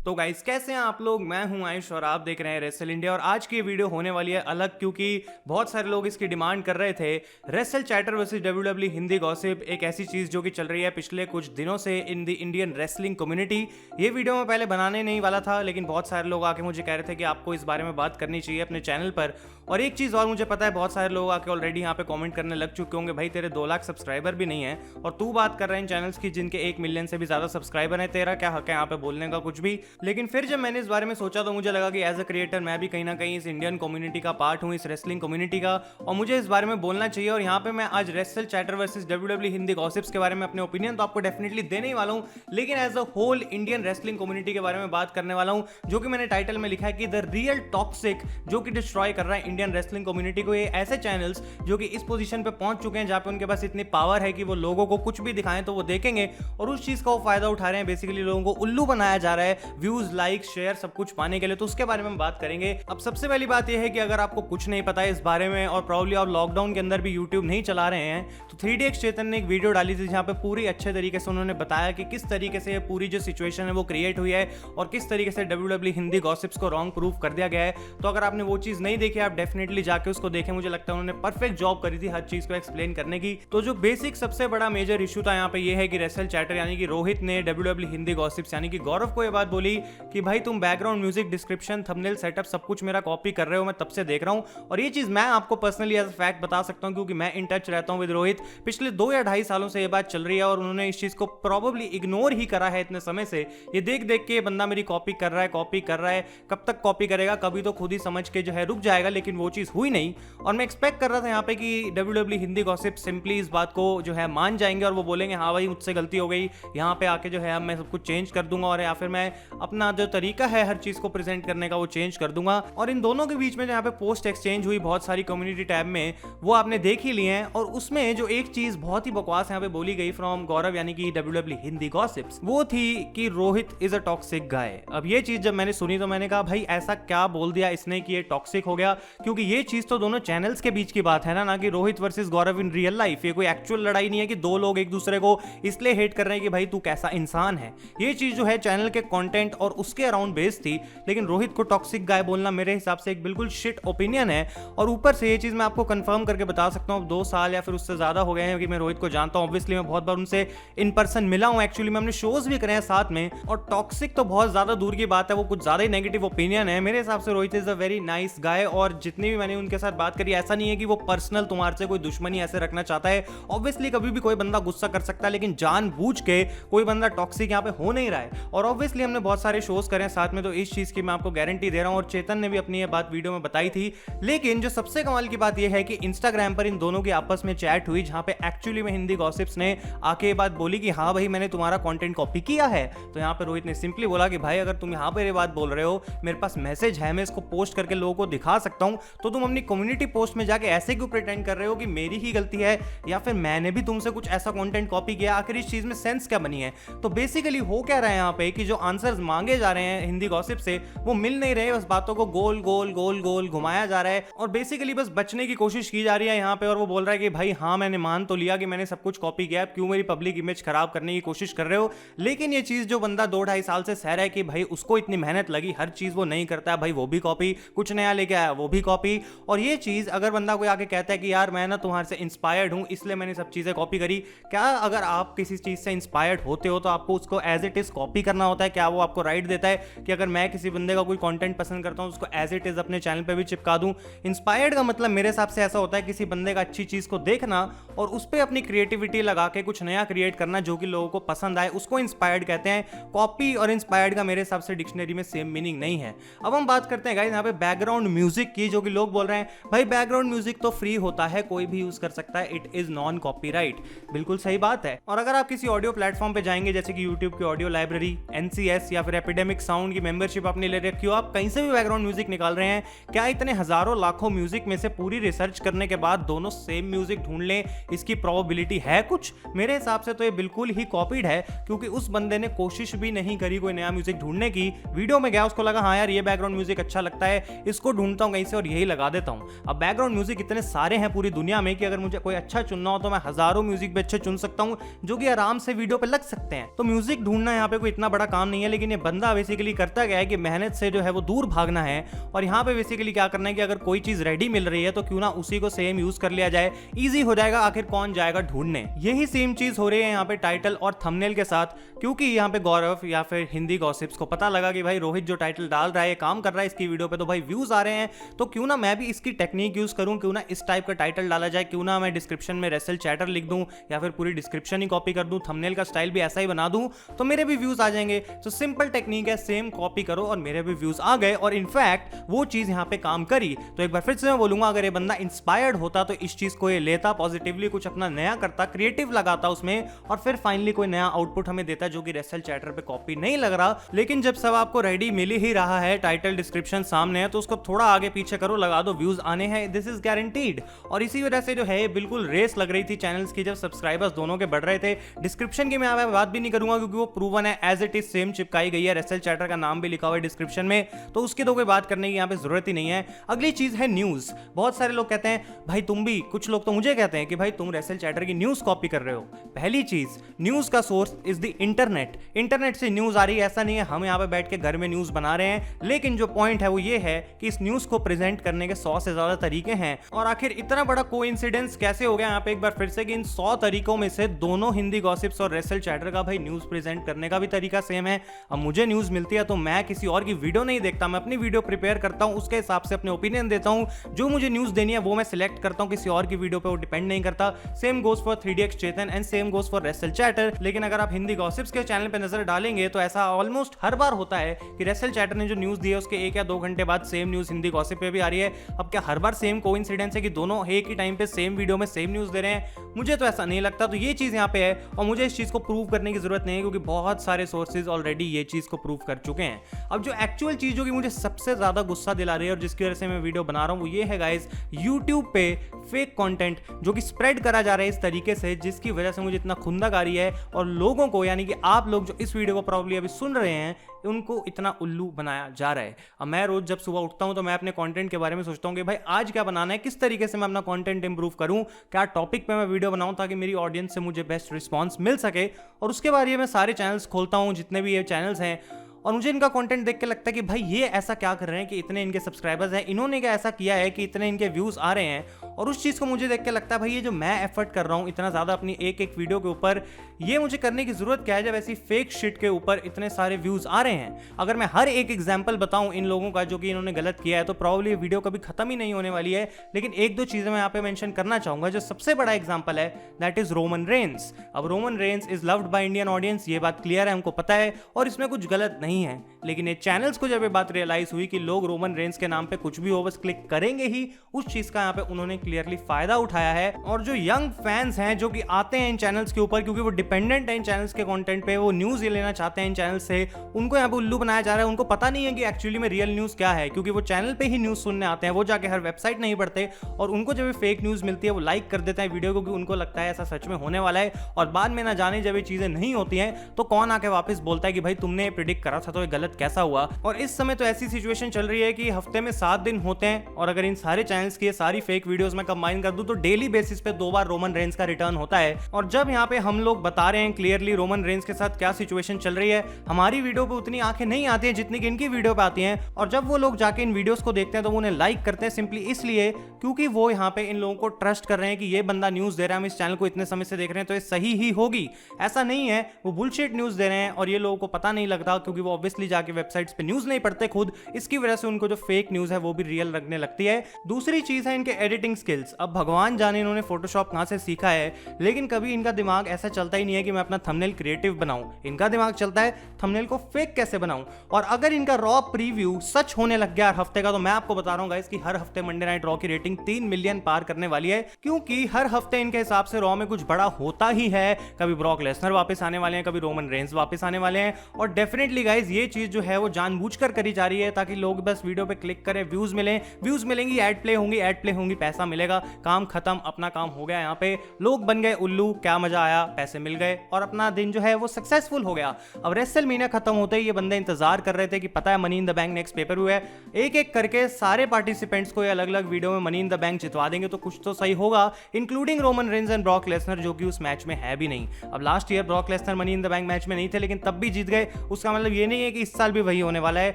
तो गाइस कैसे हैं आप लोग। मैं हूं आयुष और आप देख रहे हैं रेसल इंडिया। और आज की वीडियो होने वाली है अलग, क्योंकि बहुत सारे लोग इसकी डिमांड कर रहे थे। Wrestle Chatter versus WW Hindi gossip एक ऐसी चीज जो कि चल रही है पिछले कुछ दिनों से in the Indian wrestling community. ये वीडियो मैं पहले बनाने नहीं वाला था, लेकिन बहुत सारे लोग आके मुझे कह रहे थे कि आपको इस बारे में बात करनी चाहिए अपने चैनल पर। और एक चीज और मुझे पता है, बहुत सारे लोग आके ऑलरेडी यहाँ पे कमेंट करने लग चुके होंगे, भाई तेरे 2 लाख सब्सक्राइबर भी नहीं है और तू बात कर रहे हैं इन चैनल्स की जिनके 1 मिलियन से भी ज्यादा सब्सक्राइबर है, तेरा क्या हक है यहाँ पे बोलने का कुछ भी। लेकिन फिर जब मैंने इस बारे में सोचा तो मुझे लगा कि एज अ क्रिएटर मैं भी कहीं ना कहीं इस इंडियन कम्युनिटी का पार्ट हूँ, इस रेसलिंग कम्युनिटी का, और मुझे इस बारे में बोलना चाहिए। और यहाँ पे मैं आज Wrestle Chatter versus WW Hindi gossips के बारे में अपने ओपिनियन तो आपको डेफिनेटली देने ही वाला हूँ, लेकिन as a whole Indian wrestling community के बारे में बात करने वाला हूँ, जो कि मैंने टाइटल में लिखा है कि द रियल टॉक्सिक, जो कि डिस्ट्रॉय कर रहा है इंडियन रेसलिंग कम्युनिटी को। ये ऐसे चैनल्स जो कि इस पोजीशन पे पहुंच चुके हैं जहां पे उनके पास इतनी पावर है कि वो लोगों को कुछ भी दिखाएं तो वो देखेंगे, और उस चीज का वो फायदा उठा रहे हैं। बेसिकली लोगों को उल्लू बनाया जा रहा है व्यूज, लाइक, शेयर सब कुछ पाने के लिए। तो उसके बारे में हम बात करेंगे। अब सबसे पहली बात यह है कि अगर आपको कुछ नहीं पता है इस बारे में और प्रॉब्ली आप लॉकडाउन के अंदर भी यूट्यूब नहीं चला रहे हैं, तो 3DX चेतन ने एक वीडियो डाली थी जहां पे पूरी अच्छे तरीके से उन्होंने बताया कि किस तरीके से पूरी जो सिचुएशन है वो क्रिएट हुई है और किस तरीके से डब्ल्यूडब्ल्यू हिंदी गॉसिप्स को रॉन्ग प्रूफ कर दिया गया है। तो अगर आपने वो चीज नहीं देखी, आप डेफिनेटली जाके उसको देखें। मुझे लगता है उन्होंने परफेक्ट जॉब करी थी हर चीज को एक्सप्लेन करने की। तो जो बेसिक सबसे बड़ा मेजर इशू था यहाँ पे ये है कि रेसल चैटर यानी कि रोहित ने डब्ल्यूडब्ल्यू हिंदी गॉसिप्स यानी कि गौरव को ये बात बोली कि भाई तुम background music, description, thumbnail, setup सब कुछ मेरा कॉपी कर रहे हो, मैं तब से देख रहा हूं। और ये चीज मैं आपको पर्सनली एज अ फैक्ट बता सकता हूं, क्योंकि मैं इन टच रहता हूं विद रोहित। पिछले 2 या 2.5 सालों से ये बात चल रही है और उन्होंने इस चीज को प्रोबेबली इग्नोर ही करा है इतने समय से। ये देख देख के बंदा मेरी कॉपी कर रहा है। कब तक कॉपी करेगा, कभी तो खुद ही समझ के जो है रुक जाएगा, लेकिन वो चीज हुई नहीं। और मैं एक्सपेक्ट कर रहा था यहाँ पे कि डब्ल्यूडब्ल्यू हिंदी गॉसिप सिंपली इस बात को जो है मान जाएंगे और वो बोलेंगे हाँ भाई मुझसे गलती हो गई, यहाँ पे आके जो है मैं सब कुछ चेंज कर दूंगा, और या फिर मैं अपना जो तरीका है हर चीज को प्रेजेंट करने का वो चेंज कर दूंगा। और इन दोनों के बीच में जहाँ पे पोस्ट एक्सचेंज हुई बहुत सारी कम्युनिटी टैब में, वो आपने देख ही लिए हैं। और उसमें जो एक चीज बहुत ही बकवास यहाँ पे बोली गई फ्रॉम गौरव यानी कि डब्ल्यूडब्ल्यू हिंदी गॉसिप्स, वो थी कि रोहित इज अ टॉक्सिक गाय। अब ये चीज जब मैंने सुनी तो मैंने कहा भाई ऐसा क्या बोल दिया इसने कि ये टॉक्सिक हो गया, क्योंकि ये चीज तो दोनों चैनल्स के बीच की बात है ना कि Rohit versus Gaurav in real life. ये कोई एक्चुअल लड़ाई नहीं है कि 2 लोग एक दूसरे को इसलिए हेट कर रहे हैं कि भाई तू कैसा इंसान है। ये चीज जो है चैनल के कंटेंट और उसके अराउंड बेस्ड थी, लेकिन रोहित को टॉक्सिक गाय बोलना मेरे हिसाब से एक बिल्कुल शिट ओपिनियन है। और ऊपर से ये चीज मैं आपको कंफर्म करके बता सकता हूं, 2 साल या फिर उससे ज्यादा हो गए हैं कि मैं रोहित को जानता हूं। ऑब्वियसली मैं बहुत बार उनसे इन पर्सन मिला हूं, एक्चुअली मैं हमने शोज भी करे हैं साथ में। और टॉक्सिक तो बहुत ज्यादा दूर की बात है, वो कुछ ज्यादा ही नेगेटिव ओपिनियन है। मेरे हिसाब से Rohit is a very nice guy, और जितनी भी मैंने उनके साथ बात करी, ऐसा नहीं है कि वो पर्सनल तुम्हारे से कोई दुश्मनी ऐसे रखना चाहता है। ऑब्वियसली कभी भी कोई बंदा गुस्सा कर सकता है, लेकिन जानबूझ के कोई बंदा टॉक्सिक यहाँ पे हो नहीं रहा है। और ऑब्वियसली हमने बहुत सारे शोज करे हैं साथ में, तो इस चीज की मैं आपको गारंटी दे रहा हूं। और चेतन ने भी अपनी ये बात वीडियो में बताई थी। लेकिन जो सबसे कमाल की बात यह है कि इंस्टाग्राम पर इन दोनों की आपस में चैट हुई, जहां पे एक्चुअली में हिंदी गॉसिप्स ने आके ये बात बोली कि हाँ भाई मैंने तुम्हारा कंटेंट कॉपी किया है। तो यहाँ पे रोहित ने सिंपली बोला कि भाई अगर तुम यहाँ पर ये बात बोल रहे हो, मेरे पास मैसेज है, मैं इसको पोस्ट करके लोगों को दिखा सकता हूं, तो तुम अपनी कम्युनिटी पोस्ट में जाके ऐसे क्यों प्रिटेंड कर रहे हो कि मेरी ही गलती है या फिर मैंने भी तुमसे कुछ ऐसा कंटेंट कॉपी किया। आखिर इस चीज में सेंस क्या बनी है? तो बेसिकली हो क्या रहा है यहाँ पे कि जो आंसर्स मांगे जा रहे हैं हिंदी गॉसिप से वो मिल नहीं रहे, बस बातों को गोल गोल गोल गोल घुमाया जा रहा है और बेसिकली बस बचने की कोशिश की जा रही है यहाँ पे। और वो बोल रहा है कि भाई हाँ मैंने मान तो लिया कि मैंने सब कुछ कॉपी किया, क्यों मेरी पब्लिक इमेज खराब करने की कोशिश कर रहे हो। लेकिन ये चीज जो बंदा 2-2.5 साल से सह रहा है कि भाई उसको इतनी मेहनत लगी, हर चीज वो नहीं करता है, भाई वो भी कॉपी, कुछ नया लेके आया वो भी कॉपी। और ये चीज अगर बंदा कोई आके कहता है कि यार मैं ना तुम्हारे से इंस्पायर्ड हूं इसलिए मैंने सब चीजें कॉपी करी, क्या अगर आप किसी चीज से इंस्पायर्ड होते हो तो आपको उसको एज इट इज कॉपी करना होता है? क्या वो आपको राइट देता है कि अगर मैं किसी बंदे का कोई कंटेंट पसंद करता हूं उसको एज इट इज अपने चैनल पे भी चिपका दूं? इंस्पायर्ड का मतलब मेरे हिसाब से ऐसा होता है किसी बंदे का अच्छी चीज को देखना और उस पर अपनी क्रिएटिविटी लगा के कुछ नया क्रिएट करना जो कि लोगों को पसंद आए, उसको इंस्पायर्ड कहते हैं। कॉपी और इंस्पायर्ड का मेरे हिसाब से डिक्शनरी में सेम मीनिंग नहीं है। अब हम बात करते हैं गाइस यहाँ पे बैकग्राउंड म्यूजिक की, जो कि लोग बोल रहे हैं भाई बैकग्राउंड म्यूजिक तो फ्री होता है, कोई भी यूज कर सकता है, इट इज नॉन कॉपीराइट। बिल्कुल सही बात है। और अगर आप किसी ऑडियो प्लेटफॉर्म पे जाएंगे जैसे कि यूट्यूब की ऑडियो लाइब्रेरी, NCS या फिर एपिडेमिक साउंड की मेंबरशिप आपने ले रखी हो, आप कहीं से भी बैकग्राउंड म्यूजिक निकाल रहे हैं, क्या इतने हजारों लाखों म्यूजिक में से पूरी रिसर्च करने के बाद दोनों सेम म्यूजिक ढूंढ लें, इसकी प्रोबेबिलिटी है कुछ? मेरे हिसाब से तो ये बिल्कुल ही कॉपीड है, क्योंकि उस बंदे ने कोशिश भी नहीं करी कोई नया म्यूजिक ढूंढने की। वीडियो में गया, उसको लगा हाँ यार ये बैकग्राउंड म्यूजिक अच्छा लगता है, इसको ढूंढता हूं कहीं से, और और यही लगा देता हूँ। अब बैकग्राउंड म्यूजिक इतने सारे हैं पूरी दुनिया में कि अगर मुझे कोई अच्छा चुनना हो तो मैं हजारों म्यूजिक भी अच्छे चुन सकता हूँ जो कि आराम से वीडियो पे लग सकते हैं। तो म्यूजिक ढूंढना यहाँ पे कोई इतना बड़ा काम नहीं है, लेकिन ये बंदा बेसिकली करता गया है कि मेहनत से जो है वो दूर भागना है। और यहाँ पे बेसिकली क्या करना है कि अगर कोई चीज रेडी मिल रही है तो क्यों ना उसी को सेम यूज कर लिया जाए, इजी हो जाएगा, आखिर कौन जाएगा ढूंढने। यही सेम चीज हो रही है यहाँ पे टाइटल और थंबनेल के साथ, क्योंकि यहाँ पे गौरव या फिर हिंदी गॉसिप्स को पता लगा कि भाई रोहित जो टाइटल डाल रहा है, काम कर रहा है इसकी वीडियो पे, तो भाई व्यूज आ रहे हैं, तो क्यों ना मैं भी इसकी टेक्निक यूज करूं, क्यों ना इस टाइप का टाइटल डाला जाए, क्यों ना मैं डिस्क्रिप्शन में रेसल चैटर लिख दूं या फिर पूरी डिस्क्रिप्शन ही कॉपी कर दूं, थंबनेल का स्टाइल भी ऐसा ही बना दूं, तो मेरे भी व्यूज आ जाएंगे। तो सिंपल टेक्निक है, सेम कॉपी करो और मेरे भी व्यूज आ गए। और इनफैक्ट वो चीज यहाँ पे काम करी। तो एक बार फिर से मैं बोलूंगा, अगर ये बंदा इंस्पायर्ड होता तो इस चीज को ये लेता, पॉजिटिवली कुछ अपना नया करता, क्रिएटिव लगाता उसमें, और फिर फाइनली कोई नया आउटपुट हमें देता जो कि रेसल चैटर पे कॉपी नहीं लग रहा। लेकिन जब सब आपको रेडी मिल ही रहा है, टाइटल डिस्क्रिप्शन सामने है, तो उसको थोड़ा आगे पीछे करो, लगा दो, व्यूज आने हैं, दिस इज गारंटीड। और इसी वजह से जो है बिल्कुल रेस लग रही थी चैनल्स की, जब सब्सक्राइबर्स दोनों के बढ़ रहे थे। डिस्क्रिप्शन की मैं बात भी नहीं करूंगा क्योंकि वो प्रूवन है, एज इट इज सेम चिपकाई गई है, रेसल चैटर का नाम भी लिखा हुआ है डिस्क्रिप्शन में, तो उसकी तो कोई बात करने की यहाँ पे जरूरत ही नहीं है। अगली चीज है न्यूज। बहुत सारे लोग कहते हैं भाई तुम भी, कुछ लोग तो मुझे कहते हैं कि भाई तुम रेसल चैटर की न्यूज कॉपी कर रहे हो। पहली चीज, न्यूज का source is the internet. Internet से न्यूज आ रही है, ऐसा नहीं है हम यहाँ पे बैठ के घर में न्यूज बना रहे हैं। लेकिन जो पॉइंट है वो ये है कि इस न्यूज को प्रेजेंट करने के 100 से ज्यादा तरीके हैं। और आखिर इतना बड़ा कोइंसिडेंस कैसे हो गया यहाँ पे एक बार फिर से कि इन 100 तरीकों में से दोनों हिंदी गॉसिप्स और रेसल चैटर का भाई न्यूज प्रेजेंट करने का भी तरीका सेम है। अब मुझे न्यूज मिलती है तो मैं किसी और की वीडियो नहीं देखता, मैं अपनी वीडियो प्रिपेयर करता हूं, उसके हिसाब से अपने ओपिनियन देता हूं। जो मुझे न्यूज देनी है वो मैं सिलेक्ट करता हूं, किसी और की वीडियो पे वो डिपेंड नहीं करता। Same goes for 3DX Chetan and same goes for wrestle chatter. लेकिन अगर आप हिंदी गॉसिप्स के चैनल पे नजर डालेंगे तो ऐसा ऑलमोस्ट हर बार होता है कि रेसल चैटर ने जो न्यूज दी है उसके 1 या 2 घंटे बाद सेम न्यूज हिंदी गॉसिप पे भी आ रही है। अब क्या हर बार सेम कोइंसिडेंस है कि दोनों एक ही टाइम पे सेम वीडियो में सेम न्यूज दे रहे हैं? मुझे तो ऐसा नहीं लगता। तो ये चीज यहाँ पे है और मुझे इस चीज को प्रूव करने की जरूरत नहीं है क्योंकि बहुत सारे सोर्सेज ऑलरेडी ये चीज को प्रूव कर चुके हैं। अब जो एक्चुअल चीज जो कि मुझे सबसे ज्यादा गुस्सा दिला रही है और जिसकी वजह से मैं वीडियो बना रहा हूं वो ये है गाइस, यूट्यूब पे फेक कंटेंट जो कि स्प्रेड करा जा रहा है इस तरीके से, जिसकी वजह से मुझे इतना खुंदक आ रही है और लोगों को, यानी कि आप लोग जो इस वीडियो को प्रॉब्ली अभी सुन रहे हैं, उनको इतना उल्लू बनाया जा रहा है। अब मैं रोज जब सुबह उठता हूं तो मैं अपने कंटेंट के बारे में सोचता हूं कि भाई आज क्या बनाना है, किस तरीके से मैं अपना कंटेंट इंप्रूव करूं, क्या टॉपिक पे मैं वीडियो बनाऊं ताकि मेरी ऑडियंस से मुझे बेस्ट रिस्पांस मिल सके। और उसके बाद ये मैं सारे चैनल्स खोलता हूं, जितने भी ये चैनल्स हैं, और मुझे इनका कंटेंट देख के लगता है कि भाई ये ऐसा क्या कर रहे हैं कि इतने इनके सब्सक्राइबर्स हैं, इन्होंने क्या ऐसा किया है कि इतने इनके व्यूज आ रहे हैं। और उस चीज़ को मुझे देख के लगता है भाई ये जो मैं एफर्ट कर रहा हूँ इतना ज़्यादा अपनी एक एक वीडियो के ऊपर, ये मुझे करने की ज़रूरत क्या है जब ऐसी फेक शिट के ऊपर इतने सारे व्यूज़ आ रहे हैं। अगर मैं हर एक एग्जाम्पल बताऊँ इन लोगों का जो कि इन्होंने गलत किया है तो प्रॉब्ली ये वीडियो कभी खत्म ही नहीं होने वाली है। लेकिन एक दो चीज़ें मैं यहाँ पे मेंशन करना चाहूँगा। जो सबसे बड़ा एग्जाम्पल है दैट इज रोमन रेंस। अब Roman Reigns is loved by Indian audience, ये बात क्लियर है, हमको पता है और इसमें कुछ गलत नहीं है। लेकिन ये चैनल्स को जब ये बात रियलाइज हुई कि लोग रोमन रेंस के नाम पे कुछ भी हो बस क्लिक करेंगे ही, उस चीज का यहाँ पे उन्होंने क्लियरली फायदा उठाया है। और जो यंग फैंस हैं जो कि आते हैं इन चैनल्स के ऊपर क्योंकि वो डिपेंडेंट है इन चैनल्स के कंटेंट पे, वो न्यूज ये लेना चाहते हैं इन चैनल से, उनको यहाँ पे उल्लू बनाया जा रहा है। उनको पता नहीं है कि एक्चुअली में रियल न्यूज क्या है, क्योंकि वो चैनल पे ही न्यूज सुनने आते हैं, वो जाके हर वेबसाइट नहीं पढ़ते। और उनको जब फेक न्यूज मिलती है वो लाइक कर देते हैं वीडियो को, क्योंकि उनको लगता है ऐसा सच में होने वाला है। और बाद में ना जाने जब ये चीजें नहीं होती हैं तो कौन आके वापस बोलता है कि भाई तुमने प्रिडिक्ट करा था तो ये गलत कैसा हुआ। और इस समय तो ऐसी सिचुएशन चल रही है कि हफ्ते में 7 दिन होते हैं और अगर इन सारे चैनल्स की सारी फेक वीडियोस में कंबाइन कर दूं तो डेली बेसिस पे 2 बार रोमन रेंस का रिटर्न होता है। और जब यहाँ पे हम लोग बता रहे हैं क्लियरली रोमन रेंस के साथ क्या सिचुएशन चल रही है, हमारी वीडियो पे उतनी आंखें नहीं आती हैं जितनी कि इनकी वीडियो पे आती हैं। और जब वो लोग जाके इन वीडियोस को देखते हैं तो वो उन्हें लाइक करते हैं सिंपली इसलिए क्योंकि वो यहाँ पे इन लोगों को ट्रस्ट कर रहे हैं कि ये बंदा न्यूज दे रहा है, हम इस चैनल को इतने समय से देख रहे हैं तो ये सही ही होगी। ऐसा नहीं है, वो बुलशिट न्यूज दे रहे हैं और ये लोगों को पता नहीं लगता क्योंकि वो ऑब्वियसली जाके वेबसाइट्स पे न्यूज नहीं पढ़ते खुद, इसकी वजह से उनको जो फेक न्यूज है वो भी रियल लगने लगती है। दूसरी चीज है इनके एडिटिंग स्किल्स। अब भगवान जाने इन्होंने फोटोशॉप कहां से सीखा है, लेकिन कभी इनका दिमाग ऐसा चलता ही नहीं है कि मैं अपना थंबनेल क्रिएटिव बनाऊं। इनका दिमाग चलता है थंबनेल को फेक कैसे बनाऊं। और अगर इनका रॉ प्रीव्यू सच होने लग गया हर हफ्ते का, तो मैं आपको बता रहा हूं गाइस कि हर हफ्ते मंडे नाइट रॉ की रेटिंग 3 मिलियन पार करने वाली है, क्योंकि हर हफ्ते इनके हिसाब से रॉ में कुछ बड़ा होता ही है। कभी ब्रॉक लेसनर वापस आने वाले हैं, कभी रोमन रेंस वापस आने वाले हैं और डेफिनेटली गाइस गाइज ये चीज जो है वो जानबूझकर करी जा रही है ताकि लोग बस वीडियो पे क्लिक करें, व्यूज मिलें, व्यूज मिलेंगी, ऐड प्ले होंगी, पैसा मिलेगा, काम खत्म, अपना काम हो गया। यहाँ पे लोग बन गए उल्लू, क्या मजा आया, पैसे मिल गए और अपना दिन जो है वो सक्सेसफुल हो गया। अब रेसलमेनिया खत्म होते ही ये बंदे इंतजार कर रहे थे कि पता है money in the bank next paper हुआ है, एक एक करके सारे पार्टिसिपेंट्स को अलग अलग वीडियो में मनी इन द बैंक जितवा देंगे तो कुछ तो सही होगा, including Roman Reigns and Brock Lesnar जो कि उस मैच में है भी नहीं। अब last year Brock Lesnar money in the bank match में नहीं थे लेकिन तब भी जीत गए, उसका मतलब ये नहीं है कि इस साल भी वही होने वाला है।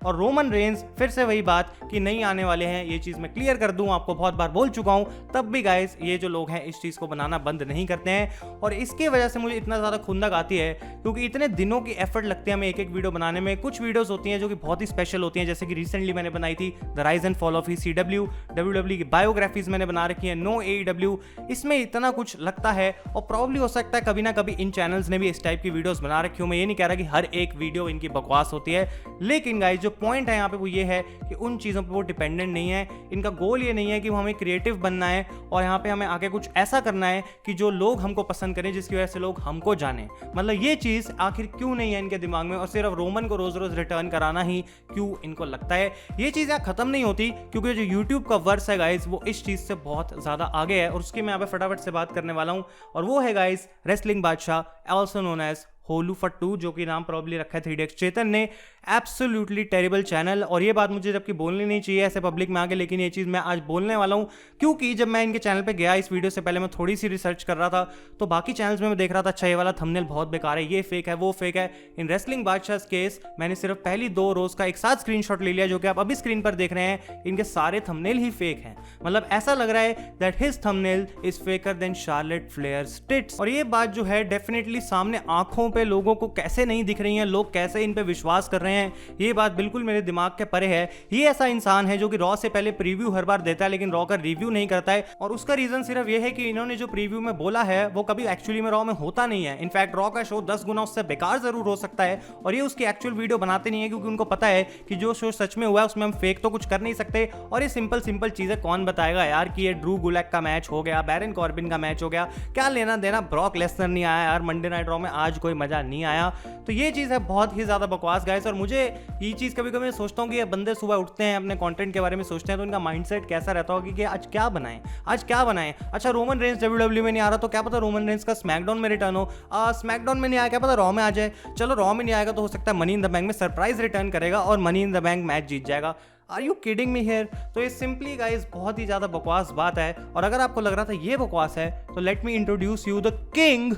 और रोमन रेंज फिर से वही बात कि नहीं आने वाले हैं, ये चीज मैं क्लियर कर दूं, आपको बहुत बार बोल चुका हूं, तब भी गाइस ये जो लोग हैं इस चीज को बनाना बंद नहीं करते हैं। और इसकी वजह से मुझे इतना ज्यादा खुंदक आती है क्योंकि इतने दिनों की एफर्ट लगती है हमें एक एक वीडियो बनाने में। कुछ वीडियोस होती हैं जो कि बहुत ही स्पेशल होती हैं, जैसे कि रिसेंटली मैंने बनाई थी the rise and fall of ECW, WWE की बायोग्राफीज मैंने बना रखी है, नो AEW, इसमें इतना कुछ लगता है और प्रॉब्ली हो सकता है कभी ना कभी इन चैनल्स ने भी इस टाइप की वीडियोस बना रखी हो। मैं ये नहीं कह रहा कि हर एक वीडियो इनकी बकवास होती है, लेकिन गाइस जो पॉइंट है यहाँ पे वो ये है कि उन चीजों पे वो डिपेंडेंट नहीं है। इनका गोल ये नहीं है कि वो हमें क्रिएटिव बनना है और यहाँ पे हमें आगे कुछ ऐसा करना है कि जो लोग हमको पसंद करें, जिसकी वजह से लोग हमको जाने। मतलब ये चीज आखिर क्यों नहीं है इनके दिमाग में और सिर्फ रोमन को रोज रोज रिटर्न कराना ही क्यों इनको लगता है। ये चीज यहाँ खत्म नहीं होती क्योंकि जो यूट्यूब का वर्स है गाइस वो इस चीज से बहुत ज्यादा आगे है और उसकी मैं यहाँ पे फटाफट से बात करने वाला हूं और वो है गाइस रेसलिंग बादशाह ऑल्सो नोन एज होलू फट्टू, जो कि नाम प्रॉब्ली रखा है 3DX चेतन ने। एब्सोल्युटली टेरिबल चैनल, और ये बात मुझे जबकि बोलनी नहीं चाहिए ऐसे पब्लिक में आगे, लेकिन ये चीज़ मैं आज बोलने वाला हूँ क्योंकि जब मैं इनके चैनल पे गया इस वीडियो से पहले मैं थोड़ी सी रिसर्च कर रहा था तो बाकी चैनल्स में मैं देख रहा था अच्छा ये वाला थंबनेल बहुत बेकार है, ये फेक है, वो फेक है। इन रेसलिंग बादशाह केस मैंने सिर्फ पहली 2 रोज का एक साथ स्क्रीनशॉट ले लिया जो कि आप अभी स्क्रीन पर देख रहे हैं, इनके सारे थंबनेल ही फेक हैं। मतलब ऐसा लग रहा है that his thumbnail is faker than Charlotte Flair's tits. और ये बात जो है डेफिनेटली सामने आंखों पे लोगों को कैसे नहीं दिख रही है, लोग कैसे इन पे विश्वास कर रहे हैं, ये बात बिल्कुल मेरे दिमाग के परे है। ये ऐसा इंसान है जो कि रॉ से पहले प्रीव्यू हर बार देता है लेकिन रॉ का रिव्यू नहीं करता है और उसका रीजन सिर्फ ये है कि इन्होंने जो प्रीव्यू में बोला है वो कभी एक्चुअली में रॉ में होता नहीं है। इनफैक्ट रॉ का शो 10 गुना उससे बेकार जरूर हो सकता है और ये उसकी एक्चुअल वीडियो बनाते नहीं है क्योंकि उनको पता है कि जो शो सच में हुआ है उसमें हम फेक तो कुछ कर नहीं सकते। और ये सिंपल चीजें कौन बताएगा यार कि ये ड्रू गुलैक का मैच हो गया, बैरन कॉर्बिन का मैच हो गया, क्या लेना देना, ब्रॉक लेसनर नहीं आया यार मंडे नाइट रॉ में, आज कोई मजा नहीं आया। तो ये चीज है बहुत ही ज्यादा बकवास गाइस। और मुझे ये चीज कभी कभी सोचता हूँ कि ये बंदे सुबह उठते हैं अपने कंटेंट के बारे में सोचते हैं तो इनका माइंडसेट कैसा रहता होगा कि आज क्या बनाएं, आज क्या बनाएं। अच्छा रोमन रेंज WWE में नहीं आ रहा तो क्या पता रोमन रेंज का स्मैकडाउन में रिटर्न हो, स्मैकडाउन में नहीं आया क्या पता रॉ में आ जाए, चलो रॉ में नहीं आएगा तो हो सकता है मनी इन द बैंक में सरप्राइज रिटर्न करेगा और money in the bank match जीत जाएगा। Are you kidding me here? तो ये सिंपली गाइस बहुत ही ज्यादा बकवास बात है। और अगर आपको लग रहा था ये बकवास है तो let me introduce you the king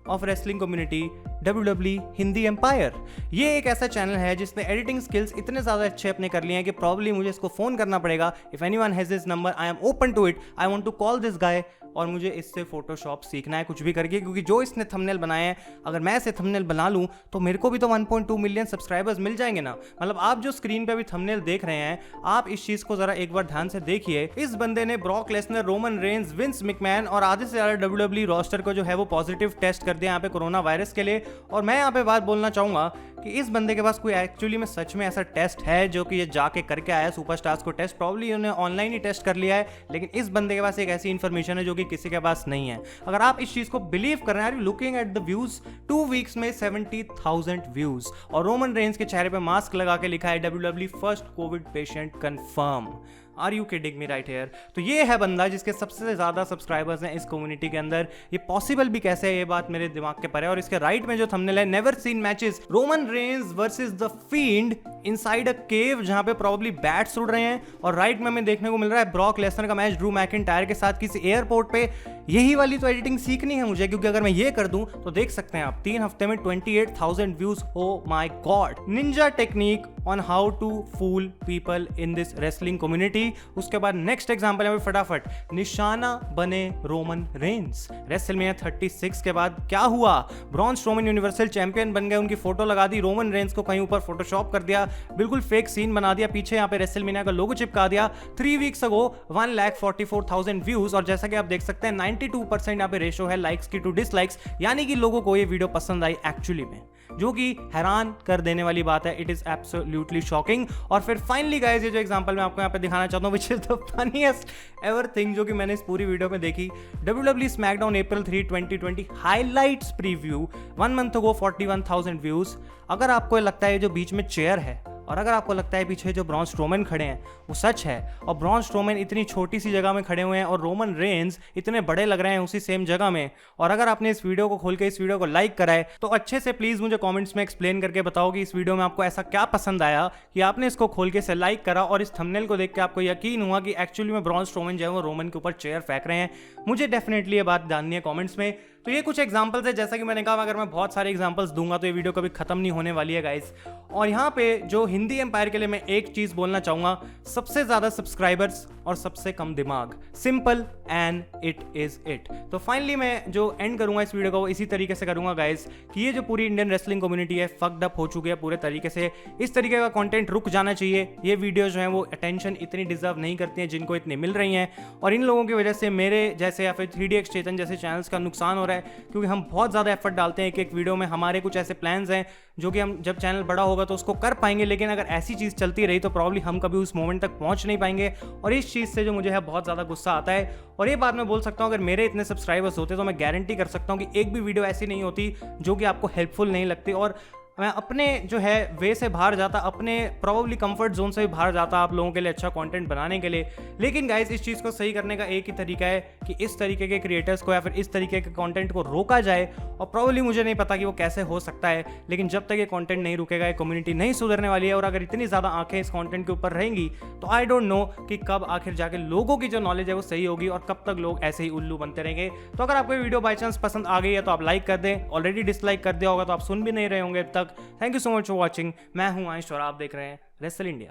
of wrestling community, WWE Hindi empire. ये एक ऐसा चैनल है जिसने एडिटिंग स्किल्स इतने ज़्यादा अच्छे अपने कर लिए हैं कि प्रॉब्ली मुझे इसको फ़ोन करना पड़ेगा। If anyone has this number I am open to it, I want to call this guy और मुझे इससे फोटोशॉप सीखना है कुछ भी करके, क्योंकि जो इसने थंबनेल बनाए हैं अगर मैं ऐसे थंबनेल बना लूँ तो मेरे को भी तो 1.2 मिलियन सब्सक्राइबर्स मिल जाएंगे ना। मतलब आप जो स्क्रीन पे भी थंबनेल देख रहे हैं आप इस चीज़ को ज़रा एक बार ध्यान से देखिए। इस बंदे ने Brock Lesnar, Roman Reigns, Vince McMahon और आधे से ज़्यादा WWE रोस्टर को जो है वो पॉजिटिव टेस्ट कर दिया यहाँ पे कोरोना वायरस के लिए। और मैं यहाँ पे बात बोलना चाहूँगा कि इस बंदे के पास कोई एक्चुअली में सच में ऐसा टेस्ट है जो कि ये जाके करके आया है सुपरस्टार्स को टेस्ट, प्रॉब्ली उन्होंने ऑनलाइन ही टेस्ट कर लिया है, लेकिन इस बंदे के पास एक ऐसी इन्फॉर्मेशन है जो कि किसी के पास नहीं है। अगर आप इस चीज को बिलीव कर रहे हैं, looking at the views, 2 weeks में 70,000 व्यूज और रोमन रेंज के चेहरे पे मास्क लगा के लिखा है WWE first Covid patient confirm. Are you kidding me right here? तो ये है बंदा जिसके सबसे ज्यादा सब्सक्राइबर्स हैं इस कम्युनिटी के अंदर। ये पॉसिबल भी कैसे है, ये बात मेरे दिमाग के परे है। और इसके राइट में जो थंबनेल है, never seen matches, Roman Reigns versus the Fiend inside a cave, जहां पे प्रॉब्ली बैट्स उड़ रहे हैं। और राइट में हमें देखने को मिल रहा है ब्रॉक लेसनर का मैच ड्रू मैकिंटायर के साथ किसी एयरपोर्ट पे। यही वाली तो एडिटिंग सीखनी है मुझे, क्योंकि अगर मैं ये कर दूं तो देख सकते हैं आप 3 हफ्ते में 28,000 views. Oh my God, ninja technique on how to fool people in this wrestling community. उसके बाद नेक्स्ट एग्जांपल है फटाफट, निशाना बने रोमन रेंज। रेसलमेनिया 36 के बाद क्या हुआ, ब्रॉन स्ट्रोमन यूनिवर्सल चैंपियन बन गए, उनकी फोटो लगा दी, रोमन रेंज को कहीं ऊपर फोटोशॉप कर दिया, बिल्कुल फेक सीन बना दिया, पीछे यहाँ पे रेसलमेनिया का लोगो चिपका दिया। 3 वीक्स अगो 1,44,000 व्यूज और जैसा कि आप देख सकते हैं 92% यहाँ पे रेशो है लाइक्स की टू डिसलाइक्स, यानी कि लोगों को ये वीडियो पसंद आई एक्चुअली में, जो कि हैरान कर देने वाली बात है। It is absolutely shocking. और फिर फाइनली गाइस, ये जो एग्जांपल मैं आपको यहाँ पे दिखाना चाहता हूँ, which is the funniest ever thing जो कि मैंने इस पूरी वीडियो में देखी। WWE SmackDown April 3, 2020 highlights preview 1 month ago 41,000 views. अगर आपको लगता है जो बीच में चेयर है और अगर आपको लगता है पीछे जो ब्रॉन स्ट्रोमैन खड़े हैं वो सच है, और ब्रॉन स्ट्रोमैन इतनी छोटी सी जगह में खड़े हुए हैं और रोमन रेंज इतने बड़े लग रहे हैं उसी सेम जगह में, और अगर आपने इस वीडियो को खोल के इस वीडियो को लाइक करा है, तो अच्छे से प्लीज मुझे कमेंट्स में एक्सप्लेन करके बताओ कि इस वीडियो में आपको ऐसा क्या पसंद आया कि आपने इसको खोल के इसे लाइक करा और इस थंबनेल को देख के आपको यकीन हुआ कि एक्चुअली में ब्रॉन स्ट्रोमैन जो है वो रोमन के ऊपर चेयर फेंक रहे हैं। मुझे डेफिनेटली ये बात जाननी है कॉमेंट्स में। तो ये कुछ एग्जांपल्स है, जैसा कि मैंने कहा अगर मैं बहुत सारे एग्जांपल्स दूंगा तो ये वीडियो कभी खत्म नहीं होने वाली है गाइस। और यहाँ पे जो हिंदी एम्पायर के लिए मैं एक चीज बोलना चाहूंगा, सबसे ज्यादा सब्सक्राइबर्स और सबसे कम दिमाग, simple and it is it. तो फाइनली मैं जो एंड करूंगा इस वीडियो को वो इसी तरीके से करूंगा गाइस कि ये जो पूरी इंडियन रेसलिंग कम्युनिटी है फक्ड अप हो चुकी है पूरे तरीके से। इस तरीके का कंटेंट रुक जाना चाहिए। ये वीडियो जो है वो अटेंशन इतनी डिजर्व नहीं करती हैं जिनको इतनी मिल रही हैं, और इन लोगों की वजह से मेरे जैसे या फिर 3DX चेतन जैसे चैनल्स का नुकसान हो रहा है, क्योंकि हम बहुत ज़्यादा एफर्ट डालते हैं एक एक वीडियो में। हमारे कुछ ऐसे प्लान्स हैं जो कि हम जब चैनल बड़ा होगा तो उसको कर पाएंगे, लेकिन अगर ऐसी चीज़ चलती रही तो प्रॉब्ली हम कभी उस मोमेंट तक पहुंच नहीं पाएंगे। और इस चीज़ से जो मुझे है बहुत ज़्यादा गुस्सा आता है। और ये बात मैं बोल सकता हूँ, अगर मेरे इतने सब्सक्राइबर्स होते तो मैं गारंटी कर सकता हूँ कि एक भी वीडियो ऐसी नहीं होती जो कि आपको हेल्पफुल नहीं लगती, और मैं अपने जो है वे से बाहर जाता, अपने प्रोबेबली कंफर्ट जोन से भी बाहर जाता आप लोगों के लिए अच्छा कंटेंट बनाने के लिए। लेकिन गाइस इस चीज़ को सही करने का एक ही तरीका है कि इस तरीके के क्रिएटर्स को या फिर इस तरीके के कंटेंट को रोका जाए। और प्रोबेबली मुझे नहीं पता कि वो कैसे हो सकता है, लेकिन जब तक ये कंटेंट नहीं रुकेगा, ये कम्युनिटी नहीं सुधरने वाली है, और अगर इतनी ज़्यादा आंखें इस कंटेंट के ऊपर रहेंगी तो आई डोंट नो कि कब आखिर जाके लोगों की जो नॉलेज है वो सही होगी और कब तक लोग ऐसे ही उल्लू बनते रहेंगे। तो अगर आपको वीडियो बाई चांस पसंद आ गई है तो आप लाइक कर दें, ऑलरेडी डिसलाइक कर दिया होगा तो आप सुन भी नहीं रहे होंगे अब तक। Thank you so much for watching. मैं हूं आयुष और आप देख रहे हैं रेसल इंडिया।